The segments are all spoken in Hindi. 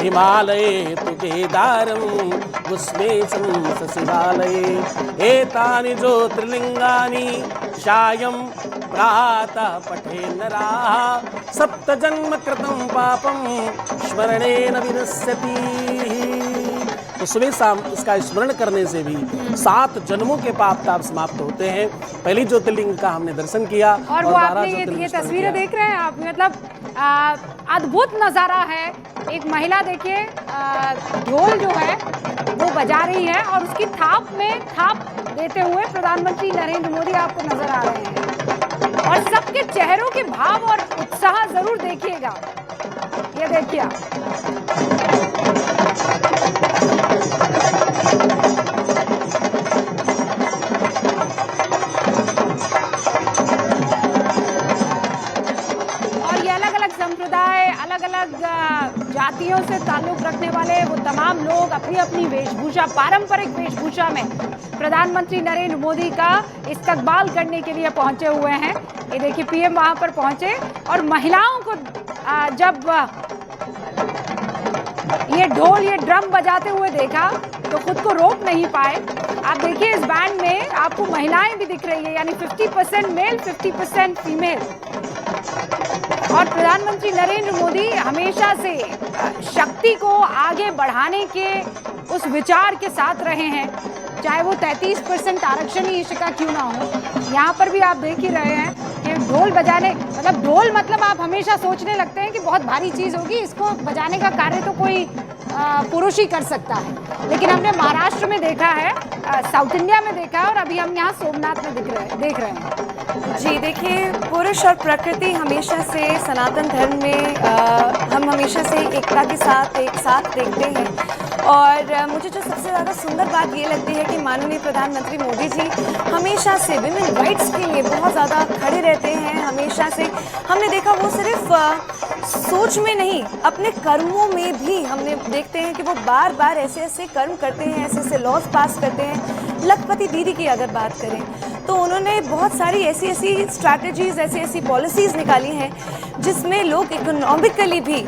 हिमालये तु केदारं विश्वेशं सशिवालये एतानि ज्योतिर्लिङ्गानि सायं प्रातः पठे नराः सप्तजन्म कृतं पापं स्मरणेन विनश्यति। तो सुबह शाम इसका स्मरण करने से भी 7 जन्मों के पाप ताप समाप्त होते हैं। पहली ज्योतिर्लिंग का हमने दर्शन किया और वो आपने ये तस्वीरें देख रहे हैं आप, मतलब अद्भुत नज़ारा है। एक महिला देखिए ढोल जो है वो बजा रही है और उसकी थाप में थाप देते हुए प्रधानमंत्री नरेंद्र मोदी आपको नजर आ रहे हैं और सबके चेहरों के भाव और उत्साह जरूर देखिएगा। ये देखिए और ये अलग अलग संप्रदाय, अलग अलग जातियों से ताल्लुक रखने वाले वो तमाम लोग अपनी अपनी वेशभूषा, पारंपरिक वेशभूषा में प्रधानमंत्री नरेंद्र मोदी का इस्तकबाल करने के लिए पहुंचे हुए हैं। ये देखिए पीएम वहां पर पहुंचे और महिलाओं को जब ये ढोल ये ड्रम बजाते हुए देखा तो खुद को रोक नहीं पाए। आप देखिए इस बैंड में आपको महिलाएं भी दिख रही है, यानी 50% मेल 50% फीमेल। और प्रधानमंत्री नरेंद्र मोदी हमेशा से शक्ति को आगे बढ़ाने के उस विचार के साथ रहे हैं, चाहे वो 33% आरक्षण ही इशिका क्यों ना हो। यहाँ पर भी आप देख ही रहे हैं कि ढोल बजाने, मतलब ढोल मतलब आप हमेशा सोचने लगते हैं कि बहुत भारी चीज़ होगी, इसको बजाने का कार्य तो कोई पुरुष ही कर सकता है, लेकिन हमने महाराष्ट्र में देखा है, साउथ इंडिया में देखा है और अभी हम यहाँ सोमनाथ में देख रहे हैं। जी देखिए, पुरुष और प्रकृति हमेशा से सनातन धर्म में हम हमेशा से एकता के साथ एक साथ देखते हैं। और मुझे जो सबसे ज़्यादा सुंदर बात ये लगती है कि माननीय प्रधानमंत्री मोदी जी हमेशा से विमेन राइट्स के लिए बहुत ज़्यादा खड़े रहते हैं। हमेशा से हमने देखा वो सिर्फ सोच में नहीं, अपने कर्मों में भी हमने देखते हैं कि वो बार बार ऐसे ऐसे कर्म करते हैं, ऐसे ऐसे लॉज पास करते हैं। लखपति दीदी की अगर बात करें तो उन्होंने बहुत सारी ऐसी ऐसी स्ट्रैटेजीज़, ऐसी ऐसी पॉलिसीज़ निकाली हैं जिसमें लोग इकोनॉमिकली भी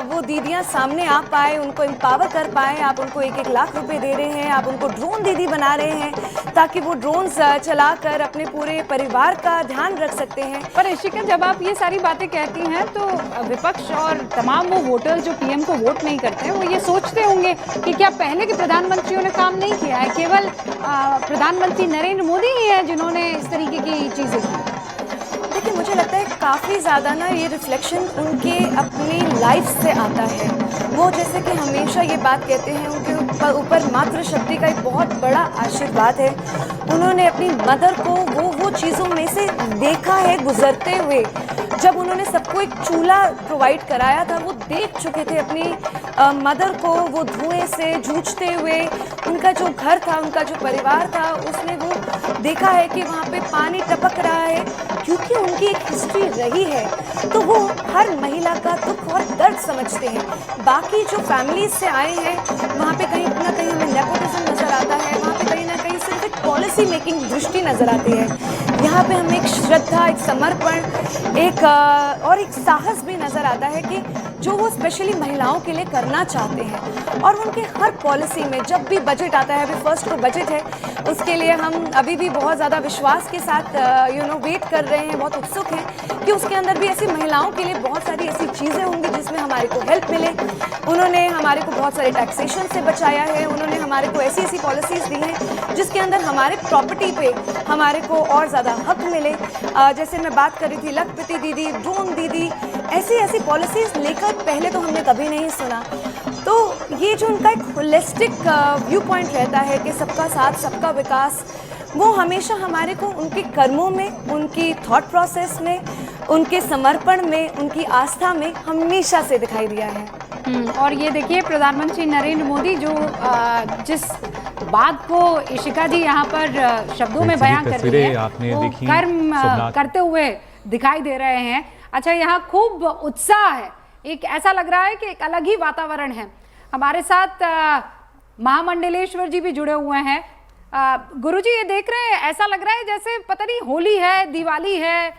वो दीदियां सामने आ पाए, उनको एम्पावर कर पाए। आप उनको 1-1 लाख रुपए दे रहे हैं, आप उनको ड्रोन दीदी बना रहे हैं ताकि वो ड्रोन्स चलाकर अपने पूरे परिवार का ध्यान रख सकते हैं। पर इशिका, जब आप ये सारी बातें कहती हैं तो विपक्ष और तमाम वो वोटर्स जो पीएम को वोट नहीं करते हैं वो ये सोचते होंगे कि क्या पहले के प्रधानमंत्रियों ने काम नहीं किया है, केवल प्रधानमंत्री नरेंद्र मोदी ही है जिन्होंने इस तरीके की चीज़ें की। देखिए, मुझे लगता है काफ़ी ज़्यादा ना ये रिफ्लेक्शन उनके अपनी लाइफ से आता है। वो जैसे कि हमेशा ये बात कहते हैं, उनके ऊपर मातृशक्ति का एक बहुत बड़ा आशीर्वाद है। उन्होंने अपनी मदर को वो चीज़ों में से देखा है गुजरते हुए। जब उन्होंने सबको एक चूल्हा प्रोवाइड कराया था, वो देख चुके थे अपनी मदर को वो धुएं से जूझते हुए। उनका जो घर था, उनका जो परिवार था, उसने वो देखा है कि वहाँ पे पानी टपक रहा है, क्योंकि उनकी एक हिस्ट्री रही है। तो वो हर महिला का दुख और दर्द समझते हैं। बाकी जो फैमिलीज से आए हैं वहाँ पे कहीं ना कहीं हमें नेपोटिज्म नज़र आता है, वहाँ पे कहीं ना कहीं सिर्फ एक पॉलिसी मेकिंग दृष्टि नज़र आती है। यहाँ पे हमें एक श्रद्धा, एक समर्पण, एक और एक साहस भी नज़र आता है कि जो वो स्पेशली महिलाओं के लिए करना चाहते हैं। और उनके हर पॉलिसी में जब भी बजट आता है, अभी फर्स्ट को बजट है, उसके लिए हम अभी भी बहुत ज़्यादा विश्वास के साथ वेट कर रहे हैं, बहुत उत्सुक हैं कि उसके अंदर भी ऐसी महिलाओं के लिए बहुत सारी ऐसी चीज़ें होंगी जिसमें हमारे को हेल्प मिले। उन्होंने हमारे को बहुत सारे टैक्सेशन से बचाया है, उन्होंने हमारे को ऐसी ऐसी पॉलिसीज़ दी हैं जिसके अंदर हमारे प्रॉपर्टी पे हमारे को और ज़्यादा हक मिले। जैसे मैं बात कर रही थी लखपति दीदी, ड्रोन दीदी, ऐसी ऐसी पॉलिसीज़ लेकर पहले तो हमने कभी नहीं सुना। तो ये जो उनका एक होलिस्टिक व्यू पॉइंट रहता है कि सबका साथ सबका विकास, वो हमेशा हमारे को उनके कर्मों में, उनकी थॉट प्रोसेस में, उनके समर्पण में, उनकी आस्था में हमेशा से दिखाई दिया है। और ये देखिए प्रधानमंत्री नरेंद्र मोदी जो जिस बात को इशिका जी यहाँ पर शब्दों में बयान कर रही है, वो कर्म करते हुए दिखाई दे रहे हैं। अच्छा, यहाँ खूब उत्साह है, एक ऐसा लग रहा है कि एक अलग ही वातावरण है। हमारे साथ महामंडलेश्वर जी भी जुड़े हुए हैं। गुरुजी, ये देख रहे हैं, ऐसा लग रहा है जैसे पता नहीं होली है, दिवाली है,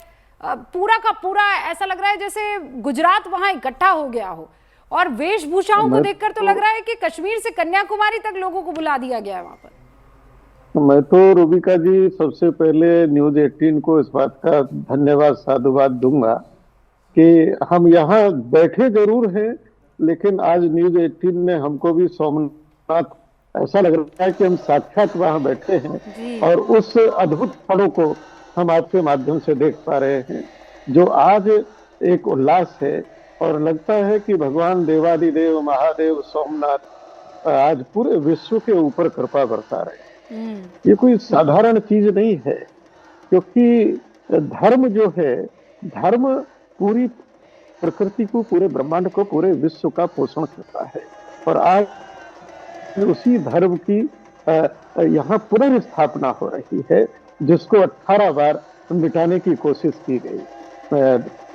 पूरा का पूरा ऐसा लग रहा है जैसे गुजरात वहाँ इकट्ठा हो गया हो। और वेशभूषाओं को देखकर तो लग रहा है कि कश्मीर से कन्याकुमारी तक लोगों को बुला दिया गया है वहां पर। मैं तो रूबिका जी सबसे पहले न्यूज 18 को इस बात का धन्यवाद साधुवाद दूंगा कि हम यहाँ बैठे जरूर हैं, लेकिन आज न्यूज 18 ने हमको भी सोमनाथ ऐसा लग रहा है कि हम साक्षात वहां बैठे हैं और उस अद्भुत क्षणों को हम आपके माध्यम से देख पा रहे हैं, जो आज एक उल्लास है। और लगता है कि भगवान देवादिदेव महादेव सोमनाथ आज पूरे विश्व के ऊपर कृपा बरसा रहे हैं। ये कोई साधारण चीज नहीं है, क्योंकि धर्म जो है, धर्म पूरी प्रकृति को, पूरे ब्रह्मांड को, पूरे विश्व का पोषण करता है। और आज उसी धर्म की यहाँ पुनर्स्थापना हो रही है, जिसको 18 बार मिटाने की कोशिश की गई।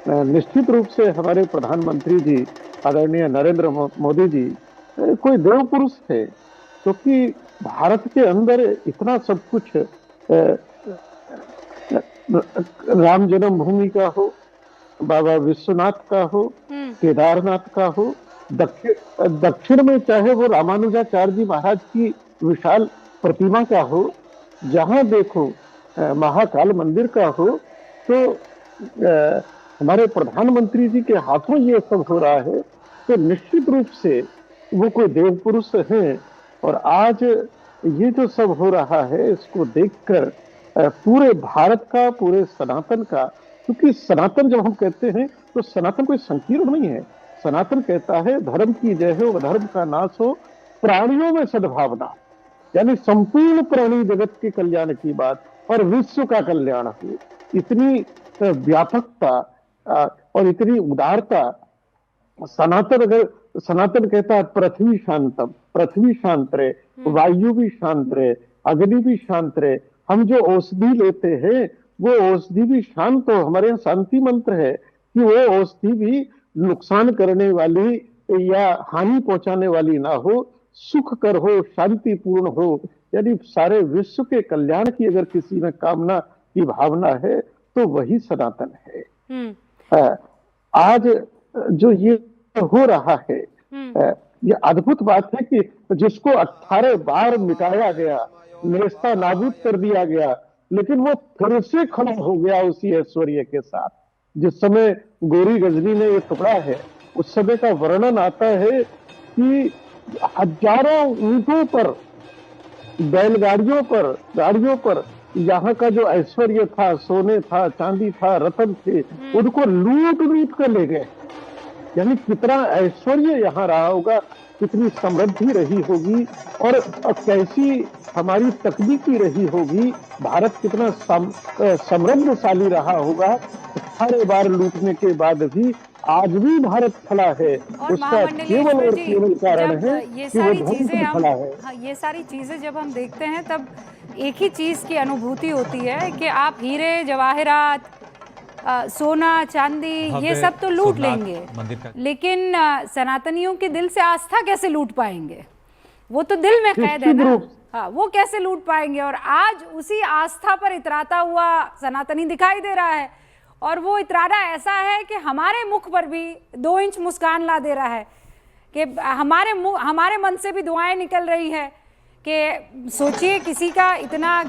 निश्चित रूप से हमारे प्रधानमंत्री जी आदरणीय नरेंद्र मोदी जी कोई देव पुरुष है, क्योंकि भारत के अंदर इतना सब कुछ, राम जन्मभूमि का हो, बाबा विश्वनाथ का हो, केदारनाथ का हो, दक्षिण में चाहे वो रामानुजाचार्य जी महाराज की विशाल प्रतिमा का हो, जहां देखो महाकाल मंदिर का हो, तो हमारे प्रधानमंत्री जी के हाथों ये सब हो रहा है, तो निश्चित रूप से वो कोई देव पुरुष हैं। और आज ये जो सब हो रहा है, इसको देखकर पूरे भारत का, पूरे सनातन का, क्योंकि सनातन जब हम कहते हैं तो सनातन कोई संकीर्ण नहीं है। सनातन कहता है धर्म की जय हो, धर्म का नाश हो, प्राणियों में सद्भावना, यानी संपूर्ण प्राणी जगत के कल्याण की बात और विश्व का कल्याण हो। इतनी व्यापकता और इतनी उदारता सनातन, अगर सनातन कहता है पृथ्वी शांतम, पृथ्वी शांत रहे, वायु भी शांत रहे, अग्नि भी शांत रहे, हम जो औषधि लेते हैं वो औषधि भी शांत हो। हमारे यहाँ शांति मंत्र है कि वो औषधि भी नुकसान करने वाली या हानि पहुंचाने वाली ना हो, सुख कर हो, शांतिपूर्ण हो। यानी सारे विश्व के कल्याण की अगर किसी में कामना की भावना है तो वही सनातन है। आज जो ये हो रहा है, ये अद्भुत बात है कि जिसको 18 बार मिटाया गया, नेस्ता नाबूद कर दिया गया, लेकिन वो फिर से खड़ा हो गया उसी ऐश्वर्य के साथ। जिस समय गोरी गजनी ने ये टुकड़ा है, उस समय का वर्णन आता है कि हजारों ऊंटों पर, बैलगाड़ियों पर, गाड़ियों पर यहाँ का जो ऐश्वर्य था, सोने था, चांदी था, रत्न थे, उनको लूट लूट कर ले गए। यानी कितना ऐश्वर्य यहाँ रहा होगा, कितनी समृद्धि रही होगी और कैसी हमारी तकनीकी रही होगी, भारत कितना समृद्धशाली रहा होगा। 18 बार लूटने के बाद भी आज भी भारत खड़ा है। उसका केवल और केवल कारण है कि वो धर्म पर खड़ा है। हाँ, ये सारी चीजें जब हम देखते हैं तब एक ही चीज की अनुभूति होती है कि आप हीरे जवाहरात, सोना चांदी ये सब तो लूट लेंगे, लेकिन सनातनियों के दिल से आस्था कैसे लूट पाएंगे? वो तो दिल में कैद है ना। हाँ, वो कैसे लूट पाएंगे? और आज उसी आस्था पर इतराता हुआ सनातनी दिखाई दे रहा है, और वो इतराना ऐसा है कि हमारे मुख पर भी 2 इंच मुस्कान ला दे रहा है, कि हमारे मन से भी दुआएं निकल रही है कि सोचिए किसी का इतना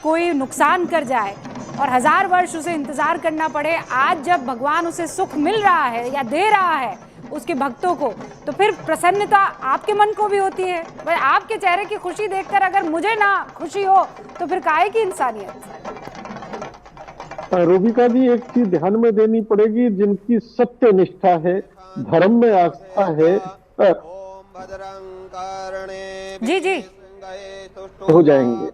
कोई नुकसान कर जाए और 1000 वर्ष उसे इंतजार करना पड़े। आज जब भगवान उसे सुख मिल रहा है या दे रहा है उसके भक्तों को, तो फिर प्रसन्नता आपके मन को भी होती है। भाई, आपके चेहरे की खुशी देखकर अगर मुझे ना खुशी हो तो फिर काहे की इंसानियत? रूबिका जी, एक चीज ध्यान में देनी पड़ेगी, जिनकी सत्य निष्ठा है, धर्म में आस्था है, जी जी हो जाएंगे।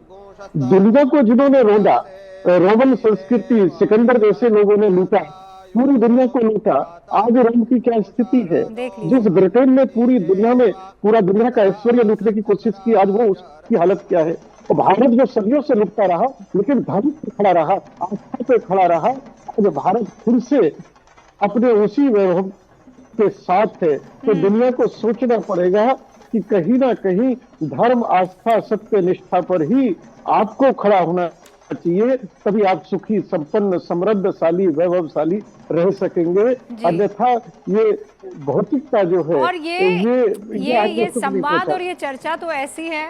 दुनिया को जिन्होंने रोंदा, रोमन संस्कृति, सिकंदर जैसे लोगों ने लूटा, पूरी दुनिया को लूटा, आज रोम की क्या स्थिति है? जिस ब्रिटेन ने पूरी दुनिया में पूरा दुनिया का ऐश्वर्य लूटने की कोशिश की, आज वो उसकी हालत क्या है? और भारत जो सदियों से लुटता रहा, लेकिन धर्म पे खड़ा रहा, आस्था पे खड़ा रहा, आज भारत फिर से अपने उसी वैभव के साथ है। तो दुनिया को सोचना पड़ेगा कि कहीं ना कहीं धर्म, आस्था, सत्य निष्ठा पर ही आपको खड़ा होना चाहिए, तभी आप सुखी, संपन्न, समृद्धशाली, वैभवशाली रह सकेंगे। अन्यथा ये भौतिकता जो है, और ये आगे सुख नहीं संवाद होता। और ये चर्चा तो ऐसी है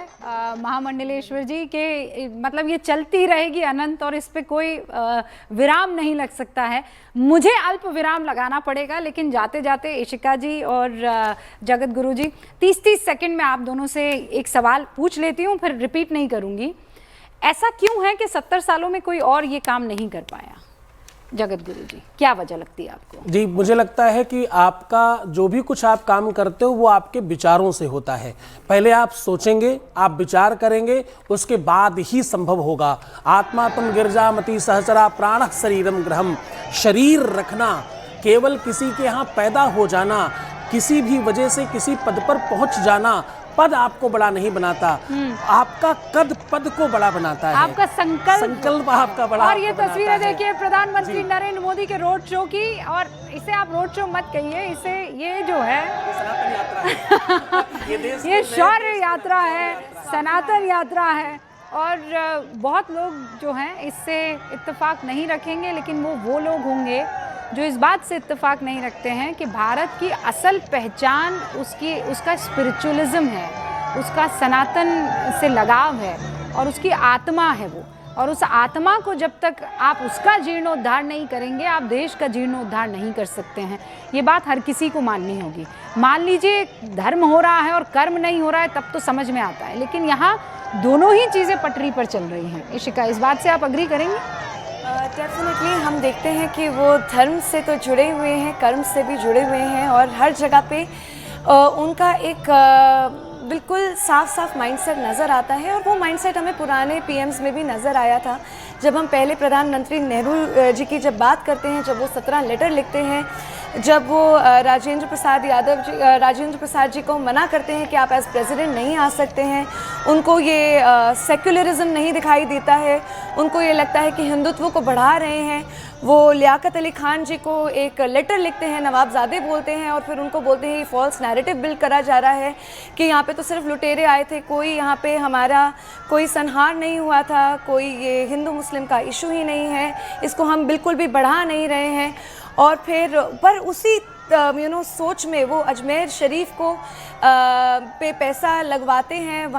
महामंडलेश्वर जी के मतलब ये चलती रहेगी अनंत, और इस पे कोई विराम नहीं लग सकता है। मुझे अल्प विराम लगाना पड़ेगा, लेकिन जाते जाते इशिका जी और जगत गुरु जी 30-30 सेकंड में आप दोनों से एक सवाल पूछ लेती हूँ, फिर रिपीट नहीं करूँगी। ऐसा क्यों है कि 70 सालों में कोई और ये काम नहीं कर पाया? जगत गुरु जी, क्या वजह लगती है आपको? जी, मुझे लगता है कि आपका जो भी कुछ आप काम करते हो वो आपके विचारों से होता है। पहले आप सोचेंगे, आप विचार करेंगे, उसके बाद ही संभव होगा। आत्मा तुम गिरजामती सहचरा प्राणः शरीरम ग्रहम। शरीर रखना, केवल किसी के यहाँ पैदा हो जाना, किसी भी वजह से किसी पद पर पहुंच जाना, पद आपको बड़ा नहीं बनाता। आपका कद पद को बड़ा बनाता है। आपका संकल्प आपका बड़ा और ये आपको तस्वीरें बनाता है। देखिए प्रधानमंत्री नरेंद्र मोदी के रोड शो की, और इसे आप रोड शो मत कहिए, इसे ये जो है सनातन यात्रा है। ये देश ये शौर्य यात्रा है, सनातन यात्रा है। और बहुत लोग जो हैं इससे इत्तेफाक नहीं रखेंगे, लेकिन वो लोग होंगे जो इस बात से इत्तेफाक नहीं रखते हैं कि भारत की असल पहचान उसका स्पिरिचुअलिज्म है, उसका सनातन से लगाव है, और उसकी आत्मा है वो। और उस आत्मा को जब तक आप उसका जीर्णोद्धार नहीं करेंगे, आप देश का जीर्णोद्धार नहीं कर सकते हैं। ये बात हर किसी को माननी होगी। मान लीजिए धर्म हो रहा है और कर्म नहीं हो रहा है, तब तो समझ में आता है, लेकिन यहाँ दोनों ही चीज़ें पटरी पर चल रही हैं। इशिका, इस बात से आप अग्री करेंगे? डेफिनेटली हम देखते हैं कि वो धर्म से तो जुड़े हुए हैं, कर्म से भी जुड़े हुए हैं, और हर जगह पे उनका एक बिल्कुल साफ साफ माइंडसेट नज़र आता है। और वो माइंडसेट हमें पुराने पीएम्स में भी नज़र आया था। जब हम पहले प्रधानमंत्री नेहरू जी की जब बात करते हैं, जब वो 17 लेटर लिखते हैं, जब वो राजेंद्र प्रसाद जी को मना करते हैं कि आप एज प्रेसिडेंट नहीं आ सकते हैं, उनको ये सेक्युलरिज्म नहीं दिखाई देता है, उनको ये लगता है कि हिंदुत्व को बढ़ा रहे हैं। वो लियाकत अली खान जी को एक लेटर लिखते हैं, नवाबजादे बोलते हैं, और फिर उनको बोलते हैं ये फॉल्स नैरेटिव बिल्ड करा जा रहा है कि यहाँ पे तो सिर्फ लुटेरे आए थे, कोई यहाँ पे हमारा कोई संहार नहीं हुआ था, कोई ये हिंदू मुस्लिम का इशू ही नहीं है, इसको हम बिल्कुल भी बढ़ा नहीं रहे हैं। और फिर पर उसी सोच में वो अजमेर शरीफ को पे पैसा लगवाते हैं।